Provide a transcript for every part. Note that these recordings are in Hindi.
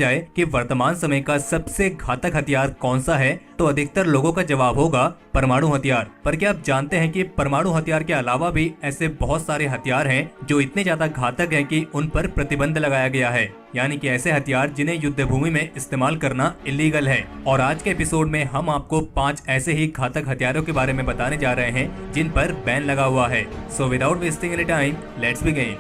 जाए कि वर्तमान समय का सबसे घातक हथियार कौन सा है, तो अधिकतर लोगों का जवाब होगा परमाणु हथियार। पर क्या आप जानते हैं कि परमाणु हथियार के अलावा भी ऐसे बहुत सारे हथियार हैं जो इतने ज्यादा घातक हैं कि उन पर प्रतिबंध लगाया गया है, यानी कि ऐसे हथियार जिन्हें युद्ध भूमि में इस्तेमाल करना इलीगल है। और आज के एपिसोड में हम आपको 5 ऐसे ही घातक हथियारों के बारे में बताने जा रहे हैं जिन पर बैन लगा हुआ है। So without wasting any time, let's begin.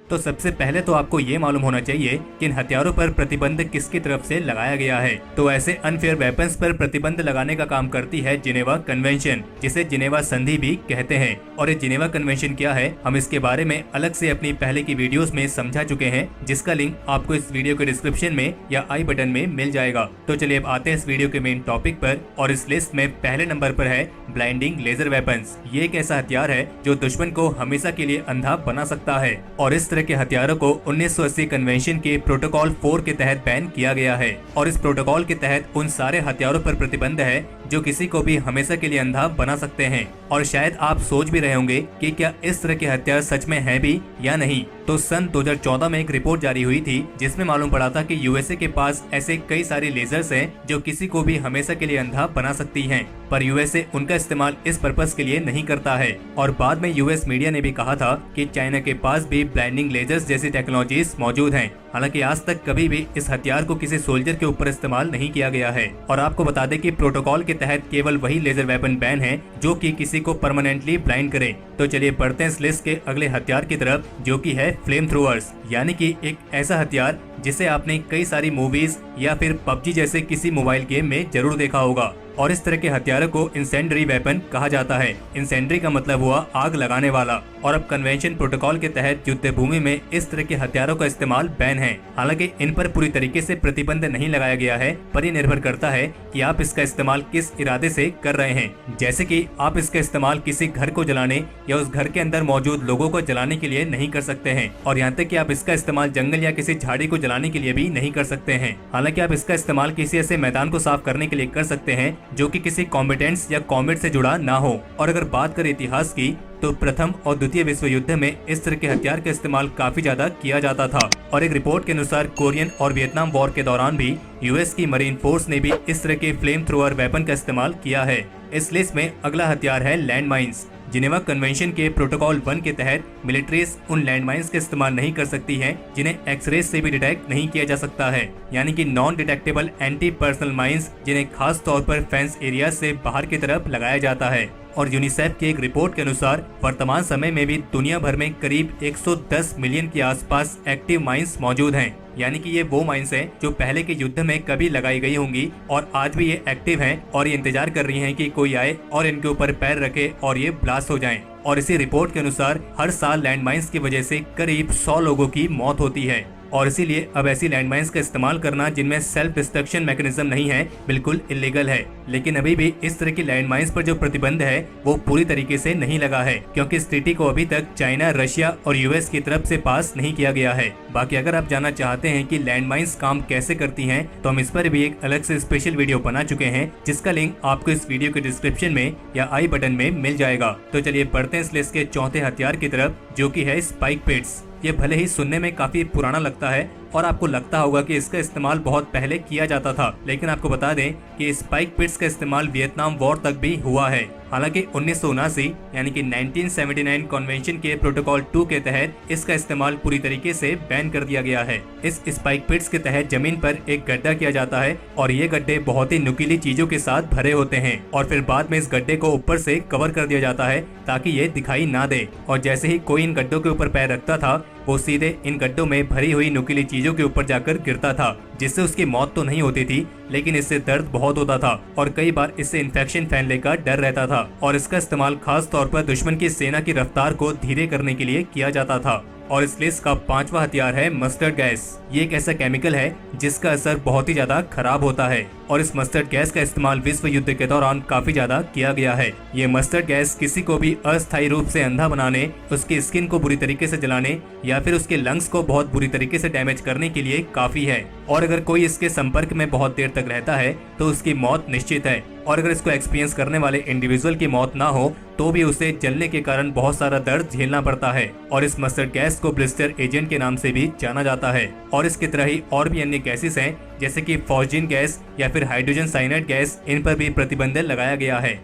तो सबसे पहले तो आपको ये मालूम होना चाहिए कि इन हथियारों पर प्रतिबंध किसकी तरफ से लगाया गया है। तो ऐसे अनफेयर वेपन्स पर प्रतिबंध लगाने का काम करती है जिनेवा कन्वेंशन, जिसे जिनेवा संधि भी कहते हैं। और ये जिनेवा कन्वेंशन क्या है, हम इसके बारे में अलग से अपनी पहले की वीडियोस में समझा चुके हैं, जिसका लिंक आपको इस वीडियो के डिस्क्रिप्शन में या आई बटन में मिल जाएगा। तो चलिए अब आते हैं इस वीडियो के मेन टॉपिक पर। और इस लिस्ट में पहले नंबर पर है ब्लाइंडिंग लेजर वेपन्स। ये एक ऐसा हथियार है जो दुश्मन को हमेशा के लिए अंधा बना सकता है। और इस के हथियारों को 1980 कन्वेंशन के प्रोटोकॉल 4 के तहत बैन किया गया है। और इस प्रोटोकॉल के तहत उन सारे हथियारों पर प्रतिबंध है जो किसी को भी हमेशा के लिए अंधा बना सकते हैं। और शायद आप सोच भी रहे होंगे कि क्या इस तरह के हथियार सच में हैं भी या नहीं। तो सन 2014 में एक रिपोर्ट जारी हुई थी जिसमें मालूम पड़ा था कि यूएसए के पास ऐसे कई सारे लेजर्स हैं जो किसी को भी हमेशा के लिए अंधा बना सकती हैं, पर यूएसए उनका इस्तेमाल इस पर्पस के लिए नहीं करता है। और बाद में यूएस मीडिया ने भी कहा था कि चाइना के पास भी ब्लाइंडिंग लेजर्स जैसी टेक्नोलॉजीज मौजूद हैं। हालांकि आज तक कभी भी इस हथियार को किसी सोल्जर के ऊपर इस्तेमाल नहीं किया गया है। और आपको बता दें कि प्रोटोकॉल के तहत केवल वही लेजर वेपन बैन है जो कि किसी को परमानेंटली ब्लाइंड करे। तो चलिए बढ़ते हैं इस लिस्ट के अगले हथियार की तरफ, जो कि है फ्लेम थ्रोअर्स, यानी कि एक ऐसा हथियार जिसे आपने कई सारी मूवीज या फिर पबजी जैसे किसी मोबाइल गेम में जरूर देखा होगा। और इस तरह के हथियारों को इंसेंडरी वेपन कहा जाता है। इंसेंडरी का मतलब हुआ आग लगाने वाला। और अब कन्वेंशन प्रोटोकॉल के तहत युद्ध भूमि में इस तरह के हथियारों का इस्तेमाल बैन है। हालांकि इन पर पूरी तरीके से प्रतिबंध नहीं लगाया गया है, पर ये निर्भर करता है कि आप इसका इस्तेमाल किस इरादे से कर रहे हैं। जैसे कि आप इसका इस्तेमाल किसी घर को जलाने या उस घर के अंदर मौजूद लोगों को जलाने के लिए नहीं कर सकते हैं। और यहाँ तक कि आप इसका इस्तेमाल जंगल या किसी झाड़ी को जलाने के लिए भी नहीं कर सकते हैं। हालांकि आप इसका इस्तेमाल किसी ऐसे मैदान को साफ करने के लिए कर सकते हैं जो कि किसी कॉम्बेटेंट्स या कॉम्बेट से जुड़ा ना हो। और अगर बात करें इतिहास की, तो प्रथम और द्वितीय विश्व युद्ध में इस तरह के हथियार का इस्तेमाल काफी ज्यादा किया जाता था। और एक रिपोर्ट के अनुसार कोरियन और वियतनाम वॉर के दौरान भी यूएस की मरीन फोर्स ने भी इस तरह के फ्लेम थ्रोअर वेपन का इस्तेमाल किया है। इस लिस्ट में अगला हथियार है लैंड माइंस। जिनेवा कन्वेंशन के प्रोटोकॉल 1 के तहत मिलिट्रीज उन लैंडमाइंस का इस्तेमाल नहीं कर सकती हैं जिन्हें एक्सरे से भी डिटेक्ट नहीं किया जा सकता है, यानी कि non detectable anti personal mines, जिन्हें खास तौर पर फेंस एरिया से बाहर की तरफ लगाया जाता है। और यूनिसेफ की एक रिपोर्ट के अनुसार वर्तमान समय में भी दुनिया भर में करीब 110 मिलियन के आसपास एक्टिव माइंस मौजूद हैं, यानी कि ये वो माइंस हैं जो पहले के युद्ध में कभी लगाई गई होंगी और आज भी ये एक्टिव हैं और ये इंतजार कर रही हैं कि कोई आए और इनके ऊपर पैर रखे और ये ब्लास्ट हो जाएं। और इसी रिपोर्ट के अनुसार हर साल लैंडमाइंस की वजह से करीब 100 लोगों की मौत होती है। और इसीलिए अब ऐसी लैंडमाइंस का इस्तेमाल करना जिनमें सेल्फ डिस्ट्रक्शन मैकेनिज्म नहीं है, बिल्कुल इलीगल है। लेकिन अभी भी इस तरह की लैंडमाइंस पर जो प्रतिबंध है वो पूरी तरीके से नहीं लगा है, क्योंकि इस ट्रीटी को अभी तक चाइना, रशिया और यूएस की तरफ से पास नहीं किया गया है। बाकी अगर आप जानना चाहते हैं कि लैंडमाइंस काम कैसे करती हैं, तो हम इस पर भी एक अलग से स्पेशल वीडियो बना चुके हैं, जिसका लिंक आपको इस वीडियो के डिस्क्रिप्शन में या आई बटन में मिल जाएगा। तो चलिए बढ़ते हैं इस लिस्ट के चौथे हथियार की तरफ, जो कि है स्पाइक पिट्स। ये भले ही सुनने में काफी पुराना लगता है और आपको लगता होगा कि इसका इस्तेमाल बहुत पहले किया जाता था, लेकिन आपको बता दें कि स्पाइक पिट्स का इस्तेमाल वियतनाम वॉर तक भी हुआ है। हालांकि 1979 यानी कि 1979 कन्वेंशन के प्रोटोकॉल 2 के तहत इसका इस्तेमाल पूरी तरीके से बैन कर दिया गया है। इस स्पाइक पिट्स के तहत जमीन पर एक गड्ढा किया जाता है और ये गड्ढे बहुत ही नुकीली चीजों के साथ भरे होते हैं और फिर बाद में इस गड्ढे को ऊपर से कवर कर दिया जाता है ताकि ये दिखाई ना दे। और जैसे ही कोई इन गड्ढों के ऊपर पैर रखता था, वो सीधे इन गड्ढों में भरी हुई नुकीली चीजों के ऊपर जाकर गिरता था, जिससे उसकी मौत तो नहीं होती थी, लेकिन इससे दर्द बहुत होता था और कई बार इससे इन्फेक्शन फैलने का डर रहता था। और इसका इस्तेमाल खास तौर पर दुश्मन की सेना की रफ्तार को धीरे करने के लिए किया जाता था। और इस लिस्ट का 5वां हथियार है मस्टर्ड गैस। ये एक ऐसा केमिकल है जिसका असर बहुत ही ज्यादा खराब होता है और इस मस्टर्ड गैस का इस्तेमाल विश्व युद्ध के दौरान काफी ज्यादा किया गया है। ये मस्टर्ड गैस किसी को भी अस्थायी रूप से अंधा बनाने, उसकी स्किन को बुरी तरीके से जलाने या फिर उसके लंग्स को बहुत बुरी तरीके से डैमेज करने के लिए काफी है। और अगर कोई इसके संपर्क में बहुत देर तक रहता है तो उसकी मौत निश्चित है। और अगर इसको एक्सपीरियंस करने वाले इंडिविजुअल की मौत ना हो तो भी उसे जलने के कारण बहुत सारा दर्द झेलना पड़ता है। और इस मस्टर्ड गैस को ब्लिस्टर एजेंट के नाम से भी जाना जाता है। और इसकी तरह ही और भी अन्य गैसेस हैं जैसे कि फॉस्जिन गैस या फिर हाइड्रोजन साइनाइड गैस, इन पर भी प्रतिबंध लगाया गया है।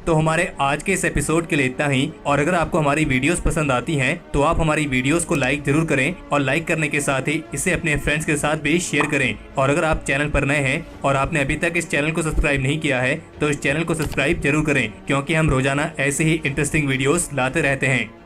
तो हमारे आज के इस एपिसोड के लिए इतना ही। और अगर आपको हमारी वीडियोस पसंद आती हैं तो आप हमारी वीडियोस को लाइक जरूर करें और लाइक करने के साथ ही इसे अपने फ्रेंड्स के साथ भी शेयर करें। और अगर आप चैनल पर नए हैं और आपने अभी तक इस चैनल को सब्सक्राइब नहीं किया है तो इस चैनल को सब्सक्राइब जरूर करें, क्योंकि हम रोजाना ऐसे ही इंटरेस्टिंग वीडियोस लाते रहते हैं।